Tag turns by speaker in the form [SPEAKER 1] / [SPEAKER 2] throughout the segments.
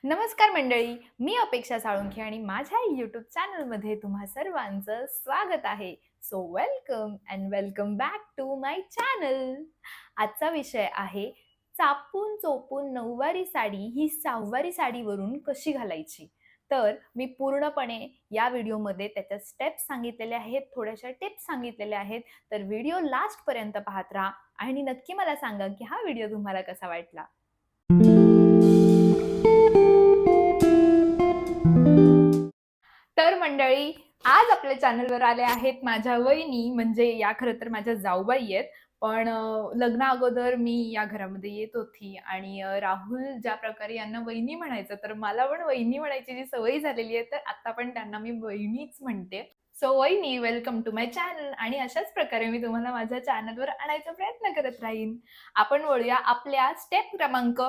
[SPEAKER 1] नमस्कार मंडळी, मी अपेक्षा साळुंखे आणि माझ्या यूट्यूब चॅनलमध्ये तुम्हा सर्वांचं स्वागत आहे. So welcome and welcome back to my channel. आजचा विषय आहे चापून चोपून नऊवारी साडी ही सहावारी साडीवरून कशी घालायची. तर मी पूर्णपणे या व्हिडिओमध्ये त्याच्या स्टेप्स सांगितलेल्या आहेत, थोड्याशा टिप्स सांगितलेल्या आहेत. तर व्हिडिओ लास्टपर्यंत पाहत राहा आणि नक्की मला सांगा की हा व्हिडिओ तुम्हाला कसा वाटला. तर मंडळी, आज आपल्या चॅनलवर आले आहेत माझ्या वहिनी, म्हणजे या खरं तर माझ्या जाऊबाई आहेत. पण लग्ना अगोदर मी या घरामध्ये येत होती आणि राहुल ज्या प्रकारे यांना वहिनी म्हणायचं, तर मला पण वहिनी म्हणायची जी सवय झालेली आहे, तर आता पण त्यांना मी वहिनीच म्हणते. सो वहिनी, वेलकम टू माय चॅनल. आणि अशाच प्रकारे मी तुम्हाला माझ्या चॅनलवर आणायचा प्रयत्न करत राहीन. आपण वळूया आपल्या स्टेप क्रमांक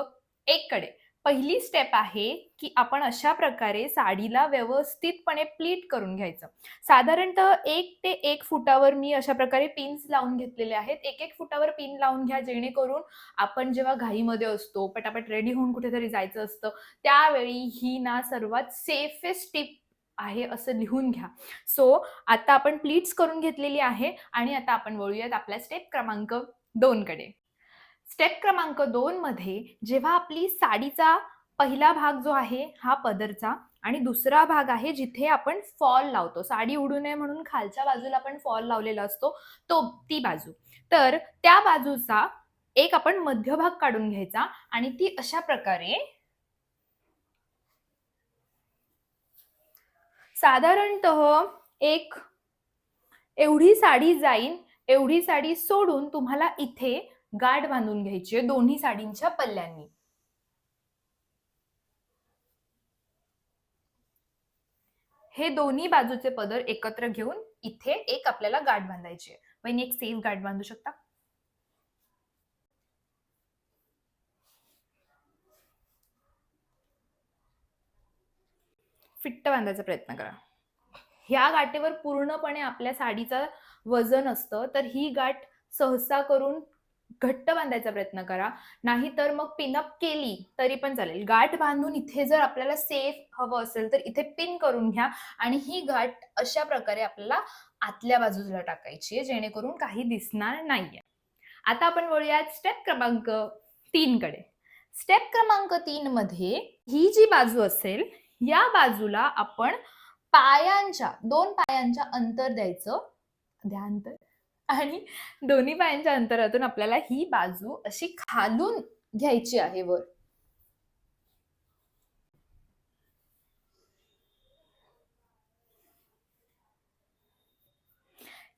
[SPEAKER 1] 1 कडे. पहिली स्टेप आहे की आपण अशा प्रकारे साडीला व्यवस्थितपणे प्लीट करून घ्यायचं. साधारणतः 1 ते 1 फुटावर मी अशा प्रकारे पिन्स लावून घेतलेले आहेत. 1-1 फुटावर पिन लावून घ्या, जेणेकरून आपण जेव्हा घाईमध्ये असतो, पटापट रेडी होऊन कुठेतरी जायचं असतं, त्यावेळी ही ना सर्वात सेफेस्ट टिप आहे असं लिहून घ्या. सो आता आपण प्लीट्स करून घेतलेली आहे आणि आता आपण वळूयात आपल्या स्टेप क्रमांक 2 कडे. स्टेप क्रमांक 2 मध्ये जेव्हा आपली साडीचा पहिला भाग जो आहे हा पदरचा आणि दुसरा भाग आहे जिथे आपण फॉल लावतो. साडी उडू नये म्हणून खालच्या बाजूला आपण फॉल लावलेला असतो, ती बाजू. तर त्या बाजूचा एक आपण मध्यभाग काढून घ्यायचा आणि ती अशा प्रकारे साधारणतः एक एवढी साडी जाईल, एवढी साडी सोडून तुम्हाला इथे गाठ बांधून घ्यायची आहे दोन्ही साडींच्या पल्ल्यांनी. हे दोन्ही बाजूचे पदर एकत्र घेऊन इथे एक आपल्याला गाठ बांधायची आहे. वहिनी, एक सेफ गाठ बांधू शकता? फिट्ट बांधायचा प्रयत्न करा. ह्या गाठीवर पूर्णपणे आपल्या साडीचं वजन असतं, तर ही गाठ सहसा करून घट्ट बांधायचा प्रयत्न करा. नाहीतर मग पिनअप केली तरी पण चालेल. गाठ बांधून इथे जर आपल्याला सेफ हवं असेल तर इथे पिन करून घ्या आणि ही गाठ अशा प्रकारे आपल्याला आतल्या बाजूला टाकायची आहे, जेणेकरून काही दिसणार नाहीये. आता आपण वळूयात स्टेप क्रमांक 3 कडे. स्टेप क्रमांक 3 मध्ये ही जी बाजू असेल, या बाजूला आपण पायांच्या 2 पायांच्या अंतर द्यायचं. द्या अंतर. आणि दोन्ही पायांच्या अंतरातून आपल्याला ही बाजू अशी खालून घ्यायची आहे वर.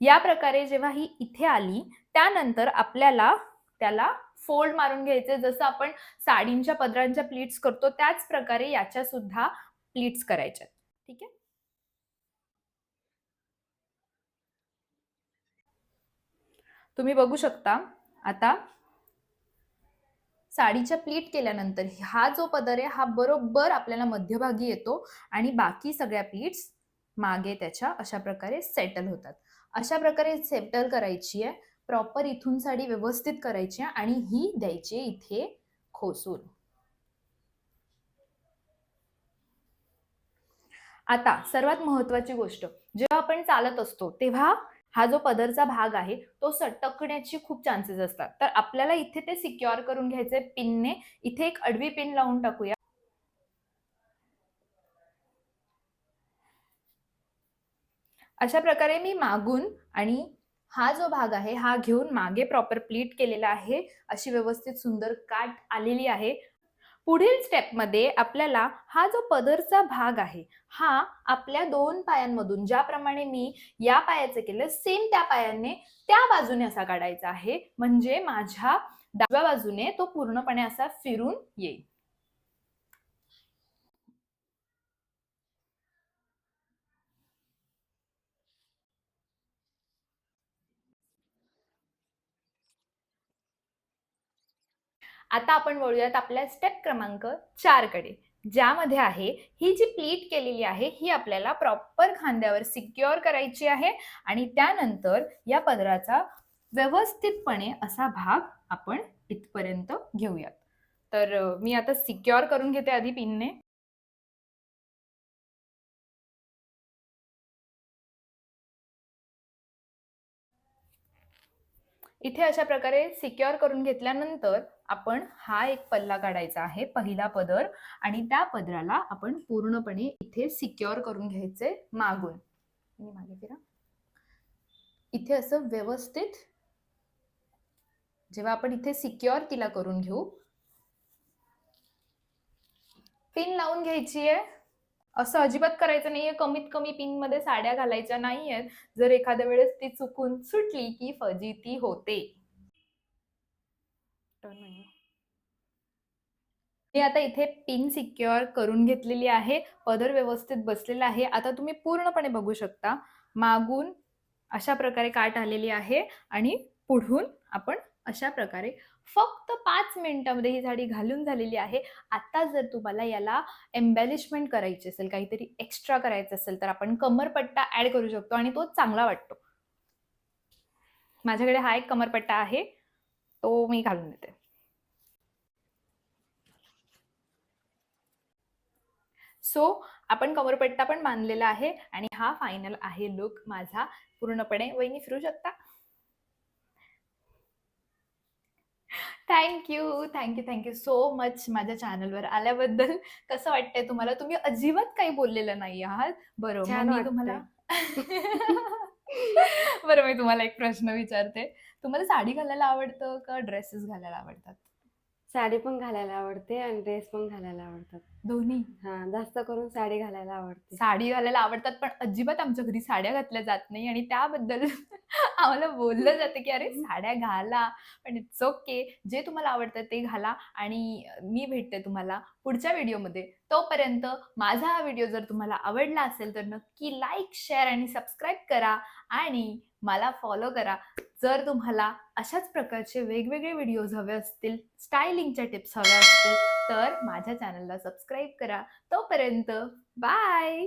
[SPEAKER 1] या प्रकारे जेव्हा ही इथे आली, त्यानंतर आपल्याला त्याला फोल्ड मारून घ्यायचे. जसं आपण साडींच्या पदरांच्या प्लीट्स करतो त्याच प्रकारे याच्या सुद्धा प्लीट्स करायच्या. ठीक आहे. तुम्ही बघू शकता आता साडीच्या प्लीट केल्यानंतर हा जो पदर आहे हा बरोबर आपल्याला मध्यभागी येतो आणि बाकी सगळ्या प्लीट्स मागे त्याच्या अशा प्रकारे सेटल होतात. अशा प्रकारे सेटल करायची आहे. प्रॉपर इथून साडी व्यवस्थित करायची आहे आणि ही द्यायची इथे खोसून. आता सर्वात महत्वाची गोष्ट, जेव्हा आपण चालत असतो तेव्हा हा जो पदरचा भाग आहे तो सटकण्याची खूप चान्सेस असतात. तर आपल्याला इथे ते सिक्युअर करून घ्यायचे पिनने. इथे एक आडवी पिन लावून टाकूया. अशा प्रकारे मी मागून आणि हा जो भाग आहे हा घेऊन मागे प्रॉपर प्लीट केलेला आहे. अशी व्यवस्थित सुंदर काठ आलेली आहे. पुढील स्टेपमध्ये आपल्याला हा जो पदरचा भाग आहे हा आपल्या 2 पायांमधून, ज्याप्रमाणे मी या पायाचं केलं सेम त्या पायाने त्या बाजूने असा काढायचा आहे, म्हणजे माझ्या डाव्या बाजूने तो पूर्णपणे असा फिरून येईल. आता आपण वळूयात आपल्या स्टेप क्रमांक 4 कडे, ज्यामध्ये आहे ही जी प्लीट केलेली आहे ही आपल्याला प्रॉपर खांद्यावर सिक्युअर करायची आहे आणि त्यानंतर या पदराचा व्यवस्थितपणे असा भाग आपण इथपर्यंत घेऊयात. तर मी आता सिक्युअर करून घेते आधी पिनने. इथे अशा प्रकारे सिक्युअर करून घेतल्यानंतर आपण हा एक पल्ला काढायचा आहे, पहिला पदर, आणि त्या पदराला आपण पूर्णपणे इथे सिक्युअर करून घ्यायचे मागून. मागे फिरा. इथे असं व्यवस्थित जेव्हा आपण इथे सिक्युअर तिला करून घेऊ, पिन लावून घ्यायची आहे. असं अजिबात करायचं नाहीये कमीत कमी पिन मध्ये साड्या घालायच्या नाहीयेत. जर एखाद्या वेळेस ती चुकून सुटली की फजिती होते. मी आता इथे पिन सिक्युअर करून घेतलेली आहे, पदर व्यवस्थित बसलेला आहे. आता तुम्ही पूर्णपणे बघू शकता, मागून अशा प्रकारे काठ आलेली आहे आणि पुढून आपण अशा प्रकारे फक्त 5 मिनिटांमध्ये ही साडी घालून झालेली आहे. आता जर तुम्हाला याला एम्बॅलिशमेंट करायची असेल, काहीतरी एक्स्ट्रा करायचं असेल, तर आपण कमरपट्टा ऍड करू शकतो आणि तो चांगला वाटतो. माझ्याकडे हा एक कमरपट्टा आहे, तो मी घालून देते. सो आपण कमरपट्टा पण बांधलेला आहे आणि हा फायनल आहे लुक माझा पूर्णपणे. वहिनी फिरू शकता. थँक्यू सो मच माझ्या चॅनलवर आल्याबद्दल. कसं वाटतंय तुम्हाला? तुम्ही अजिबात काही बोललेलं नाही आहात. बरं, मग मी तुम्हाला बरं, मी तुम्हाला एक प्रश्न विचारते. तुम्हाला साडी घालायला आवडतं का ड्रेसेस घालायला आवडतात?
[SPEAKER 2] साडी पण घालायला आवडते आणि ड्रेस पण घालायला आवडतात.
[SPEAKER 1] दोन्ही?
[SPEAKER 2] हा, जास्त करून साडी घालायला आवडते.
[SPEAKER 1] साडी घालायला आवडतात, पण अजिबात आमच्या घरी साड्या घातल्या जात नाही आणि त्याबद्दल आम्हाला बोललं जातं की अरे साड्या घाला. पण इट्स ओके, जे तुम्हाला आवडतं ते घाला. आणि मी भेटते तुम्हाला पुढच्या व्हिडिओमध्ये. तोपर्यंत माझा हा व्हिडिओ जर तुम्हाला आवडला असेल तर नक्की लाईक, शेअर आणि सबस्क्राईब करा आणि मला फॉलो करा. जर तुम्हाला अशाच प्रकारचे वेगवेगळे व्हिडिओज हवे असतील, स्टायलिंगच्या टिप्स हव्या असतील, तर माझ्या चॅनलला सबस्क्राईब करा. तोपर्यंत बाय.